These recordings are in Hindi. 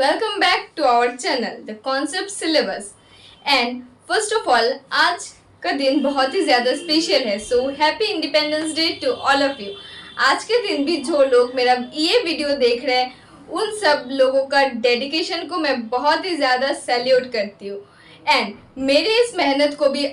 welcome back to our channel, The Concept Syllabus. And first of all, आज का दिन बहुत ही ज़्यादा स्पेशल है. So happy Independence Day to all of you. आज के दिन भी जो लोग मेरा ये वीडियो देख रहे हैं, उन सब लोगों का डेडिकेशन को मैं बहुत ही ज़्यादा सैल्यूट करती हूँ. एंड मेरे इस मेहनत को भी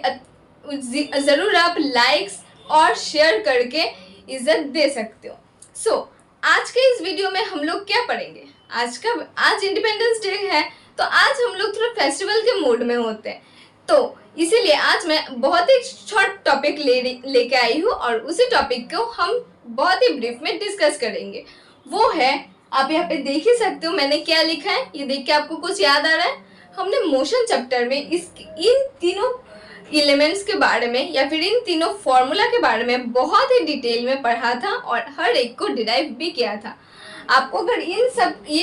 ज़रूर आप लाइक्स और शेयर करके इज्जत दे सकते हो. सो आज के इस वीडियो में हम लोग क्या पढ़ेंगे. आज इंडिपेंडेंस डे है, तो आज हम लोग थोड़ा फेस्टिवल के मूड में होते हैं. तो इसीलिए आज मैं बहुत ही शॉर्ट टॉपिक लेके आई हूँ और उसी टॉपिक को हम बहुत ही ब्रीफ में डिस्कस करेंगे. वो है, आप यहाँ पे देख ही सकते हो मैंने क्या लिखा है. ये देख के आपको कुछ याद आ रहा है. हमने मोशन चैप्टर में इन तीनों एलिमेंट्स के बारे में या फिर इन तीनों फॉर्मूला के बारे में बहुत ही डिटेल में पढ़ा था और हर एक को डिराइव भी किया था. आपको अगर ये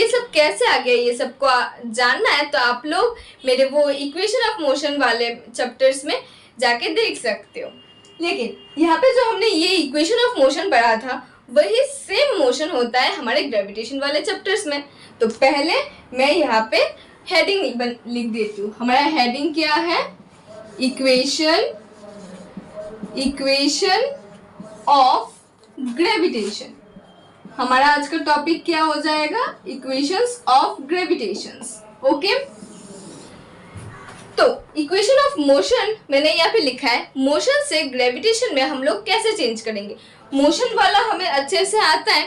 सब कैसे आ गया ये सब को जानना है तो आप लोग मेरे वो इक्वेशन ऑफ मोशन वाले चैप्टर्स में जाके देख सकते हो. लेकिन यहाँ पे जो हमने ये इक्वेशन ऑफ मोशन पढ़ा था वही सेम मोशन होता है हमारे ग्रेविटेशन वाले चैप्टर्स में. तो पहले मैं यहाँ पे हेडिंग लिख देती हूँ. हमारा हेडिंग क्या है? Equation of gravitation. हमारा आज का टॉपिक क्या हो जाएगा? Equations of gravitations. ओके, तो इक्वेशन ऑफ मोशन मैंने यहाँ पे लिखा है. मोशन से ग्रेविटेशन में हम लोग कैसे चेंज करेंगे. मोशन वाला हमें अच्छे से आता है.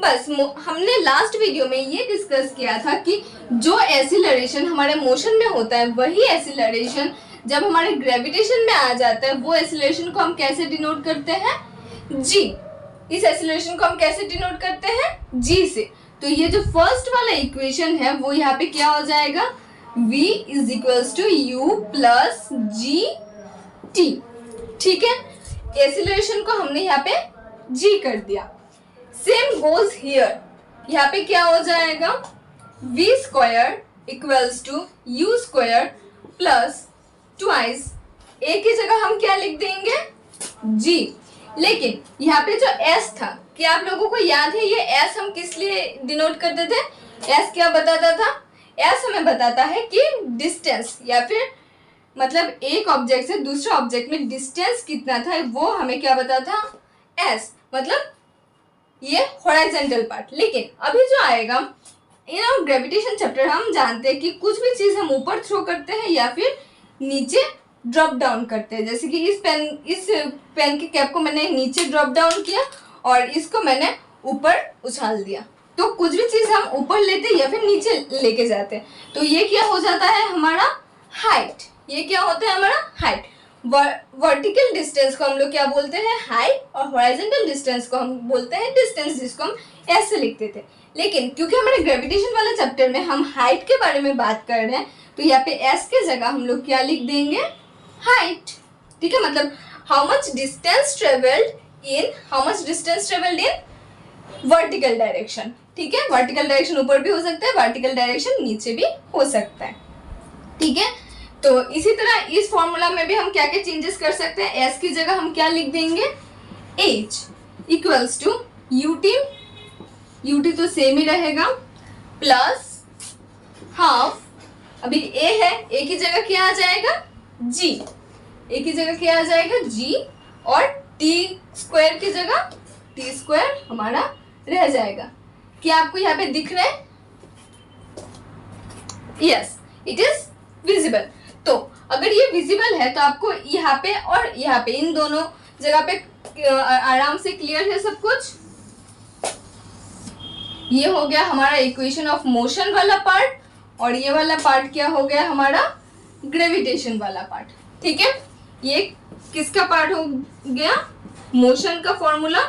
बस हमने लास्ट वीडियो में ये डिस्कस किया था कि जो एक्सीलरेशन हमारे मोशन में होता है वही एक्सीलरेशन जब हमारे ग्रेविटेशन में आ जाता है वो एक्सीलरेशन को हम कैसे डिनोट करते हैं? जी. इस एक्सीलरेशन को हम कैसे डिनोट करते हैं? जी से. तो ये जो फर्स्ट वाला इक्वेशन है वो यहाँ पे क्या हो जाएगा? v is equals to u plus g t. ठीक है, एक्सीलरेशन को हमने यहाँ पे g कर दिया. Same goes here. यहाँ पे क्या हो जाएगा? v square equals to u square plus twice. एक ही जगह हम क्या लिख देंगे? g. लेकिन यहाँ पे जो s था, क्या आप लोगों को याद है ये s हम किस लिए डिनोट करते थे? s क्या बताता था? s हमें बताता है कि डिस्टेंस या फिर मतलब एक ऑब्जेक्ट से दूसरे ऑब्जेक्ट में डिस्टेंस कितना था वो हमें क्या बताता था? s. मतलब ये हॉरिजॉन्टल पार्ट. लेकिन अभी जो आएगा इन ग्रेविटेशन चैप्टर हम जानते हैं कि कुछ भी चीज़ हम ऊपर थ्रो करते हैं या फिर नीचे ड्रॉप डाउन करते हैं. जैसे कि इस पेन के कैप को मैंने नीचे ड्रॉप डाउन किया और इसको मैंने ऊपर उछाल दिया. तो कुछ भी चीज़ हम ऊपर लेते हैं या फिर नीचे लेके जाते हैं तो ये क्या हो जाता है? हमारा हाइट. ये क्या होता है? हमारा हाइट. वर्टिकल डिस्टेंस को हम लोग क्या बोलते हैं? हाइट. और हॉरिजॉन्टल डिस्टेंस को हम बोलते हैं डिस्टेंस, जिसको हम ऐसे लिखते थे. लेकिन क्योंकि हमारे ग्रेविटेशन वाले चैप्टर में हम हाइट के बारे में बात कर रहे हैं तो यहाँ पे s के जगह हम लोग क्या लिख देंगे? हाइट. ठीक है, मतलब how much distance travelled in vertical direction. ठीक है, वर्टिकल डायरेक्शन ऊपर भी हो सकता है, वर्टिकल डायरेक्शन नीचे भी हो सकता है. ठीक है, तो इसी तरह इस फॉर्मूला में भी हम क्या क्या चेंजेस कर सकते हैं? s की जगह हम क्या लिख देंगे? h इक्वल्स टू ut तो सेम ही रहेगा प्लस हाफ. अभी a है, a की जगह क्या आ जाएगा? g. a की जगह क्या आ जाएगा? g. और t स्क्वायर की जगह t स्क्वायर हमारा रह जाएगा. क्या आपको यहाँ पे दिख रहा है? Yes, it is visible. तो अगर ये विजिबल है तो आपको यहाँ पे और यहाँ पे इन दोनों जगह पे आराम से क्लियर है सब कुछ. ये हो गया हमारा इक्वेशन ऑफ मोशन वाला पार्ट और ये वाला पार्ट क्या हो गया? हमारा ग्रेविटेशन वाला पार्ट. ठीक है, ये किसका पार्ट हो गया? मोशन का फॉर्मूला.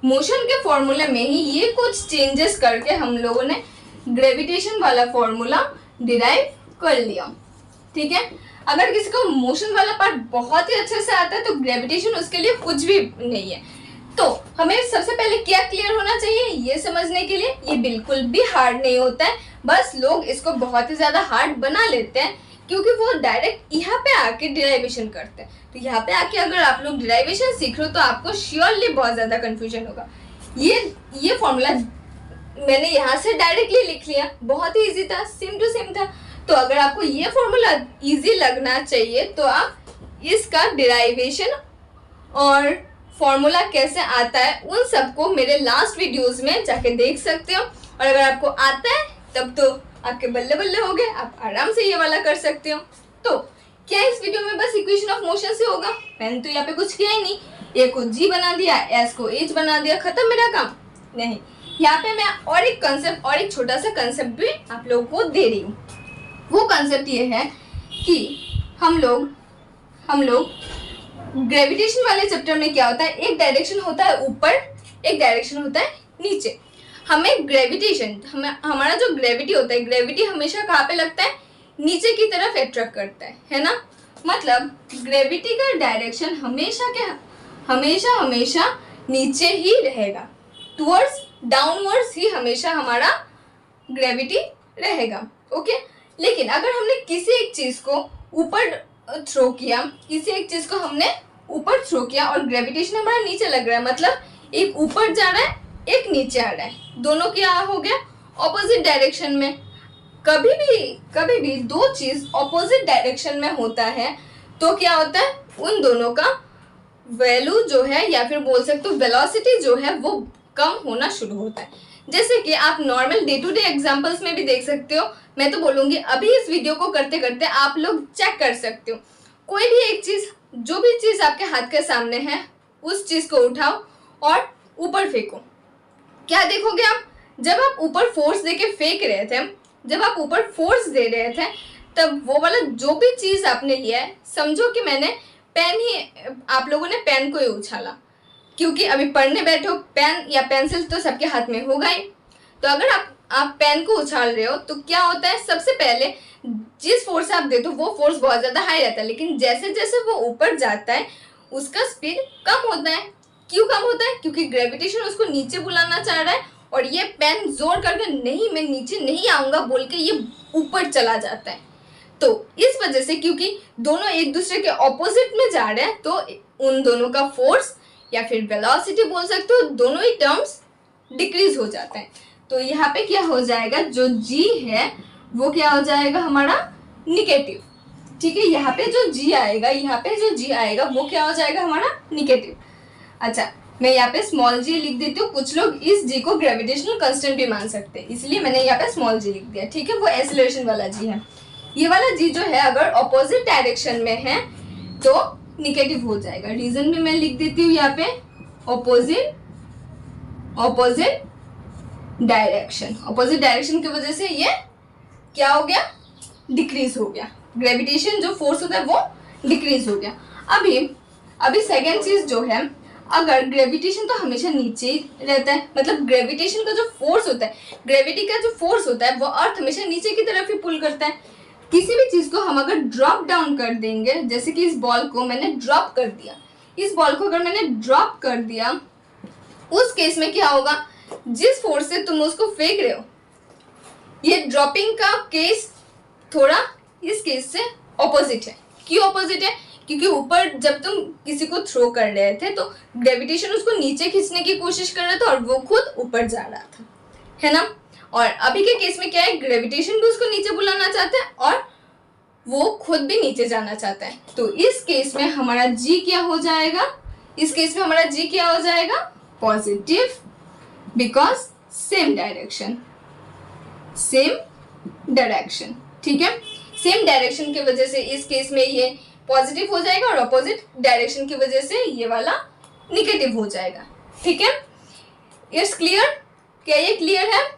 मोशन के फॉर्मूले में ही ये कुछ चेंजेस करके हम लोगों ने ग्रेविटेशन वाला फॉर्मूला डिराइव कर लिया. ठीक है, अगर किसी को मोशन वाला पार्ट बहुत ही अच्छे से आता है तो ग्रेविटेशन उसके लिए कुछ भी नहीं है. तो हमें सबसे पहले क्या क्लियर होना चाहिए ये समझने के लिए? ये बिल्कुल भी हार्ड नहीं होता है. बस लोग इसको बहुत ही ज़्यादा हार्ड बना लेते हैं क्योंकि वो डायरेक्ट यहाँ पे आके डिराइवेशन करते हैं. तो यहाँ पे आके अगर आप लोग डिराइवेशन सीख रहे हो तो आपको श्योरली बहुत ज़्यादा कन्फ्यूजन होगा. ये फॉर्मूला मैंने यहाँ से डायरेक्टली लिख लिया, बहुत ही इजी था, सेम टू सेम था। तो अगर आपको ये फॉर्मूला इजी लगना चाहिए तो आप इसका डिराइवेशन और फॉर्मूला कैसे आता है उन सबको मेरे लास्ट वीडियोस में जाके देख सकते हो। और अगर आपको आता है तब तो आपके बल्ले बल्ले हो गए, आप आराम से ये वाला कर सकते हो। तो क्या इस वीडियो में बस इक्वेशन ऑफ मोशन से होगा? मैंने तो यहाँ पे कुछ किया ही नहीं, ए को जी बना दिया, एस को एच बना दिया, खत्म मेरा काम। नहीं, यहाँ पे मैं और एक कंसेप्ट और एक छोटा सा कंसेप्ट भी आप लोगों को दे रही हूँ। वो कंसेप्ट ये है कि हम लोग ग्रेविटेशन वाले चैप्टर में क्या होता है, एक डायरेक्शन होता है ऊपर, एक डायरेक्शन होता है नीचे। हमें ग्रेविटेशन, हमारा जो ग्रेविटी होता है, ग्रेविटी हमेशा कहाँ पे लगता है? नीचे की तरफ अट्रैक्ट करता है ना। मतलब ग्रेविटी का डायरेक्शन हमेशा नीचे ही रहेगा, टुवर्ड्स डाउनवर्ड्स ही हमेशा हमारा ग्रेविटी रहेगा। ओके, लेकिन अगर हमने किसी एक चीज को ऊपर थ्रो किया, और ग्रेविटेशन हमारा नीचे लग रहा है, मतलब एक ऊपर जा रहा है एक नीचे आ रहा है, दोनों क्या हो गया? ऑपोजिट डायरेक्शन में। कभी भी दो चीज ऑपोजिट डायरेक्शन में होता है तो क्या होता है? उन दोनों का वैल्यू जो है, या फिर बोल सकते हो वेलोसिटी जो है, वो कम होना शुरू होता है। जैसे कि आप normal day to day examples में भी देख सकते हो। मैं तो बोलूँगी अभी इस वीडियो को करते करते आप लोग चेक कर सकते हो। कोई भी एक चीज़, जो भी चीज़ आपके हाथ के सामने है, उस चीज़ को उठाओ और ऊपर फेंको। क्या देखोगे आप? जब आप ऊपर फोर्स दे के फेंक रहे थे, जब आप ऊपर फोर्स दे रहे थे, तब वो वाला जो भी चीज़ आपने लिया है, समझो कि आप लोगों ने पेन को ही उछाला, क्योंकि अभी पढ़ने बैठो, पेन या पेंसिल तो सबके हाथ में होगा ही। तो अगर आप पेन को उछाल रहे हो तो क्या होता है? सबसे पहले जिस फोर्स आप देते हो वो फोर्स बहुत ज़्यादा हाई रहता है, लेकिन जैसे जैसे वो ऊपर जाता है उसका स्पीड कम होता है। क्यों कम होता है? क्योंकि ग्रेविटेशन उसको नीचे बुलाना चाह रहा है, और ये पेन जोर करके नहीं, मैं नीचे नहीं आऊँगा बोल के ये ऊपर चला जाता है। तो इस वजह से, क्योंकि दोनों एक दूसरे के ऑपोजिट में जा रहे हैं, तो उन दोनों का फोर्स या फिर वेलोसिटी बोल सकते हो, दोनों ही टर्म्स डिक्रीज हो जाते हैं। तो यहाँ पे क्या हो जाएगा? जो जी है वो क्या हो जाएगा? हमारा निगेटिव। ठीक है, यहाँ पे जो जी आएगा वो क्या हो जाएगा? हमारा निगेटिव। अच्छा, मैं यहाँ पे स्मॉल जी लिख देती हूँ। कुछ लोग इस जी को ग्रेविटेशनल कांस्टेंट भी मान सकते हैं, इसलिए मैंने यहाँ पे स्मॉल जी लिख दिया। ठीक है, वो एक्सेलरेशन वाला जी है। ये वाला जी जो है अगर ऑपोजिट डायरेक्शन में है तो निगेटिव हो जाएगा। रीजन भी मैं लिख देती हूँ यहाँ पे, ऑपोजिट डायरेक्शन की वजह से ये क्या हो गया? डिक्रीज हो गया। ग्रेविटेशन जो फोर्स होता है वो डिक्रीज हो गया। अभी सेकेंड चीज जो है, अगर ग्रेविटेशन तो हमेशा नीचे ही रहता है, मतलब ग्रेविटेशन का जो फोर्स होता है, ग्रेविटी का जो फोर्स होता है वो अर्थ हमेशा नीचे की तरफ ही पुल करता है। किसी भी चीज को हम अगर ड्रॉप डाउन कर देंगे, जैसे कि इस बॉल को मैंने ड्रॉप कर दिया, उस केस में क्या होगा? जिस फोर्स से तुम उसको फेंक रहे हो, ये ड्रॉपिंग का केस थोड़ा इस केस से ऑपोजिट है। क्यों ऑपोजिट है? क्योंकि ऊपर जब तुम किसी को थ्रो कर रहे थे तो ग्रेविटेशन उसको नीचे खींचने की कोशिश कर रहा था और वो खुद ऊपर जा रहा था, है ना। और अभी के केस में क्या है? ग्रेविटेशन भी उसको नीचे बुलाना चाहता है और वो खुद भी नीचे जाना चाहता है। तो इस केस में हमारा जी क्या हो जाएगा? Positive, because same direction. ठीक है, सेम डायरेक्शन की वजह से इस केस में ये पॉजिटिव हो जाएगा और अपोजिट डायरेक्शन की वजह से ये वाला निगेटिव हो जाएगा। ठीक है, इट्स क्लियर? क्या ये क्लियर है?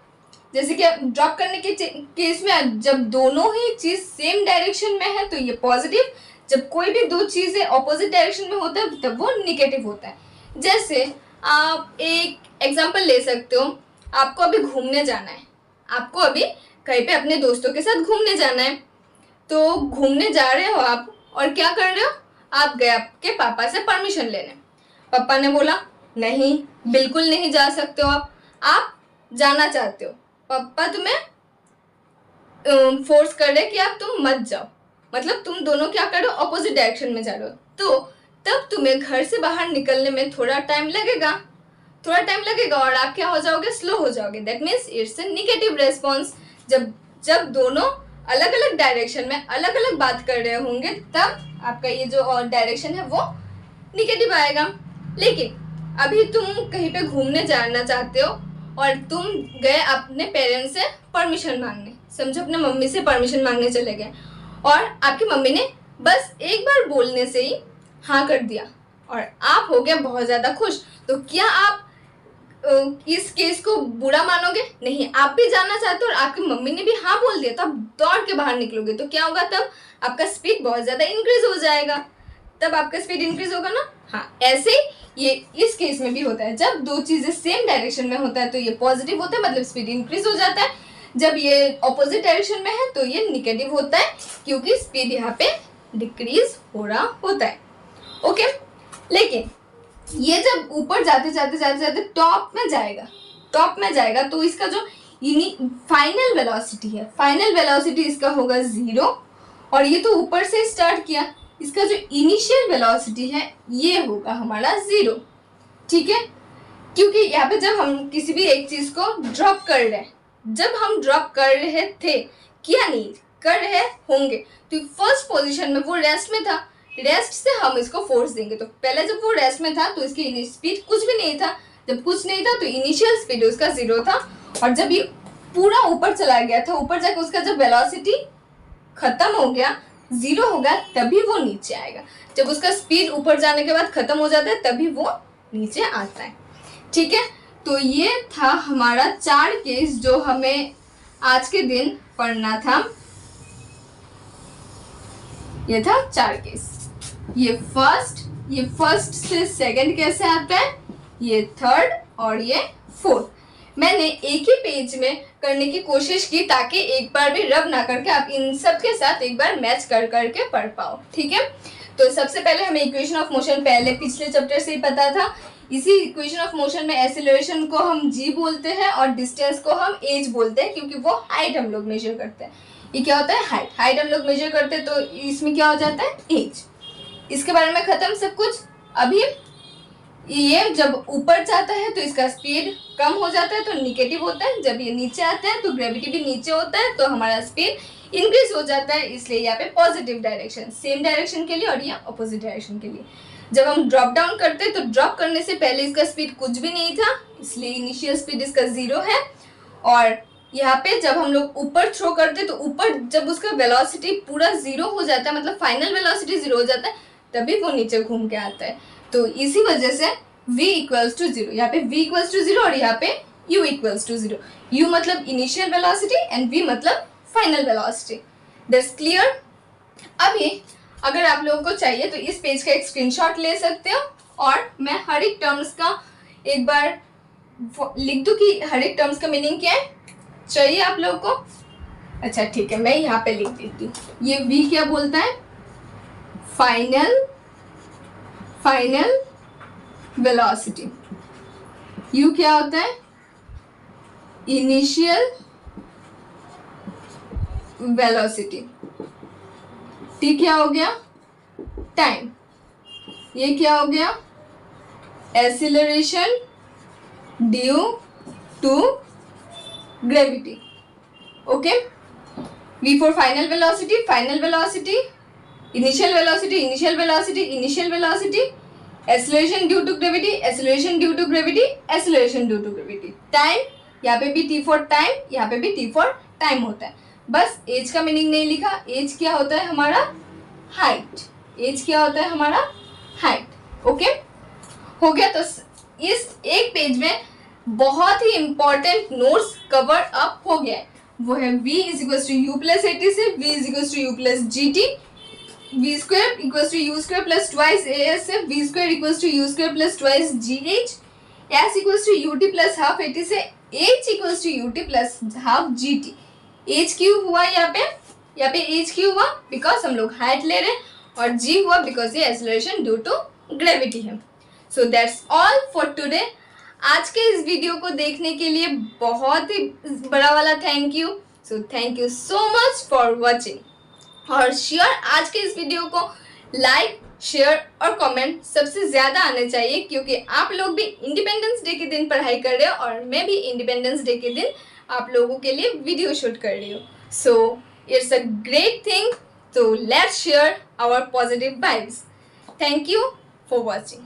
जैसे कि ड्रॉप करने के केस में जब दोनों ही चीज सेम डायरेक्शन में है तो ये पॉजिटिव, जब कोई भी दो चीजें ऑपोजिट डायरेक्शन में होता है तब वो निगेटिव होता है। जैसे आप एक एग्जांपल ले सकते हो, आपको अभी घूमने जाना है, आपको अभी कहीं पे अपने दोस्तों के साथ घूमने जाना है, तो घूमने जा रहे हो आप और क्या कर रहे हो? आप गए आपके पापा से परमिशन लेने। पापा ने बोला नहीं, बिल्कुल नहीं जा सकते हो आप जाना चाहते हो, पापा तुम्हें फोर्स कर रहे कि आप तुम मत जाओ, मतलब तुम दोनों क्या कर रहे हो? ऑपोजिट डायरेक्शन में जा रहे हो। तो तब तुम्हें घर से बाहर निकलने में थोड़ा टाइम लगेगा, थोड़ा टाइम लगेगा और आप क्या हो जाओगे, स्लो हो जाओगे। That means it's a negative response. जब दोनों अलग अलग डायरेक्शन में अलग अलग बात कर रहे होंगे तब आपका ये जो डायरेक्शन है वो नेगेटिव आएगा। लेकिन अभी तुम कहीं पे घूमने जाना चाहते हो और तुम गए अपने पेरेंट्स से परमिशन मांगने, समझो अपने मम्मी से परमिशन मांगने चले गए और आपकी मम्मी ने बस एक बार बोलने से ही हाँ कर दिया और आप हो गए बहुत ज़्यादा खुश, तो क्या आप इस केस को बुरा मानोगे? नहीं, आप भी जाना चाहते हो और आपकी मम्मी ने भी हाँ बोल दिया, तब दौड़ के बाहर निकलोगे। तो क्या होगा, तब आपका स्पीड बहुत ज़्यादा इंक्रीज हो जाएगा, तब आपका स्पीड इंक्रीज होगा ना। हाँ, ऐसे ये इस केस में भी होता है। जब दो चीज़ें सेम डायरेक्शन में होता है तो ये पॉजिटिव होता है, मतलब स्पीड इंक्रीज हो जाता है। जब ये ऑपोजिट डायरेक्शन में है तो ये निगेटिव होता है, क्योंकि स्पीड यहाँ पे डिक्रीज हो रहा होता है। ओके, लेकिन ये जब ऊपर जाते जाते जाते जाते टॉप में जाएगा तो इसका जो फाइनल वेलोसिटी है, फाइनल वेलोसिटी इसका होगा 0। और ये तो ऊपर से स्टार्ट किया, इसका जो इनिशियल वेलोसिटी है ये होगा हमारा 0। ठीक है, क्योंकि यहाँ पे जब हम किसी भी एक चीज को ड्रॉप कर रहे हैं, जब हम ड्रॉप कर रहे थे, क्या नहीं कर रहे होंगे, तो फर्स्ट पोजीशन में वो रेस्ट में था, रेस्ट से हम इसको फोर्स देंगे। तो पहले जब वो रेस्ट में था तो इसकी स्पीड कुछ भी नहीं था, जब कुछ नहीं था तो इनिशियल स्पीड उसका 0 था। और जब ये पूरा ऊपर चला गया था, ऊपर जाकर उसका जब वेलोसिटी खत्म हो गया, 0 हो गया, तभी वो नीचे आएगा। जब उसका स्पीड ऊपर जाने के बाद खत्म हो जाता है तभी वो नीचे आता है। ठीक है, तो ये था हमारा 4 केस जो हमें आज के दिन पढ़ना था। ये था 4 केस। ये फर्स्ट से सेकंड कैसे आता है, ये थर्ड और ये फोर्थ। मैंने एक ही पेज में करने की कोशिश की ताकि एक बार भी रब ना करके आप इन सब के साथ एक बार मैच कर करके पढ़ पाओ। ठीक है, तो सबसे पहले हमें इक्वेशन ऑफ मोशन पहले पिछले चैप्टर से ही पता था। इसी इक्वेशन ऑफ मोशन में एक्सीलरेशन को हम जी बोलते हैं और डिस्टेंस को हम एज बोलते हैं, क्योंकि वो हाइट हम लोग मेजर करते हैं। ये क्या होता है, हाइट हम लोग मेजर करते हैं, तो इसमें क्या हो जाता है, एज। इसके बारे में खत्म सब कुछ। अभी ये जब ऊपर जाता है तो इसका स्पीड कम हो जाता है, तो निगेटिव होता है। जब ये नीचे आता है तो ग्रेविटी भी नीचे होता है, तो हमारा स्पीड इंक्रीज हो जाता है। इसलिए यहाँ पे पॉजिटिव डायरेक्शन, सेम डायरेक्शन के लिए और ये अपोजिट डायरेक्शन के लिए। जब हम ड्रॉप डाउन करते हैं तो ड्रॉप करने से पहले इसका स्पीड कुछ भी नहीं था, इसलिए इनिशियल स्पीड इसका 0 है। और यहाँ पे जब हम लोग ऊपर थ्रो करते हैं तो ऊपर जब उसका वेलोसिटी पूरा 0 हो जाता है, मतलब फाइनल वेलोसिटी 0 हो जाता है, तभी वो नीचे घूम के आता है। तो इसी वजह से v इक्वल्स टू 0, यहाँ पे v इक्वल्स टू 0 और यहाँ पे u इक्वल्स टू 0। u मतलब इनिशियल वेलोसिटी एंड v मतलब फाइनल वेलोसिटी। That's clear. अभी अगर आप लोगों को चाहिए तो इस पेज का एक स्क्रीनशॉट ले सकते हो और मैं हर एक टर्म्स का एक बार लिख दूँ कि हर एक टर्म्स का मीनिंग क्या है, चाहिए आप लोगों को? अच्छा ठीक है, मैं यहाँ पे लिख देती हूँ। ये v क्या बोलता है, फाइनल वेलोसिटी। u क्या होता है, इनिशियल वेलोसिटी। t क्या हो गया, टाइम। ये क्या हो गया, acceleration due to gravity. Okay, v for final velocity, initial velocity, acceleration due to gravity, acceleration due to gravity. Time, यहाँ पे भी t फॉर टाइम, यहाँ पे भी t फॉर टाइम होता है। बस एज का मीनिंग नहीं लिखा। एज क्या होता है हमारा, हाइट। एज क्या होता है हमारा, हाइट। ओके, हो गया। तो इस एक पेज में बहुत ही इंपॉर्टेंट नोट्स कवर अप हो गया है। वो है v is equal to u plus a t से v is equal to u plus g t, v square equal to u square plus twice a s से v square equal to u square plus twice g h, s equal to u t plus half a t से h equal to u t plus half G T. H क्यों हुआ यहाँ पे एच क्यों हुआ, बिकॉज हम लोग हाइट ले रहे हैं, और g हुआ बिकॉज ये एक्सीलरेशन ड्यू टू ग्रेविटी है। So that's all for today. आज के इस वीडियो को देखने के लिए बहुत ही बड़ा वाला thank you. So thank you so much for watching. और श्योर आज के इस वीडियो को लाइक, शेयर और कमेंट सबसे ज़्यादा आने चाहिए, क्योंकि आप लोग भी इंडिपेंडेंस डे के दिन पढ़ाई कर रहे हो और मैं भी इंडिपेंडेंस डे के दिन आप लोगों के लिए वीडियो शूट कर रही हूँ. So it's a great thing. So let's share our positive vibes. Thank you for watching.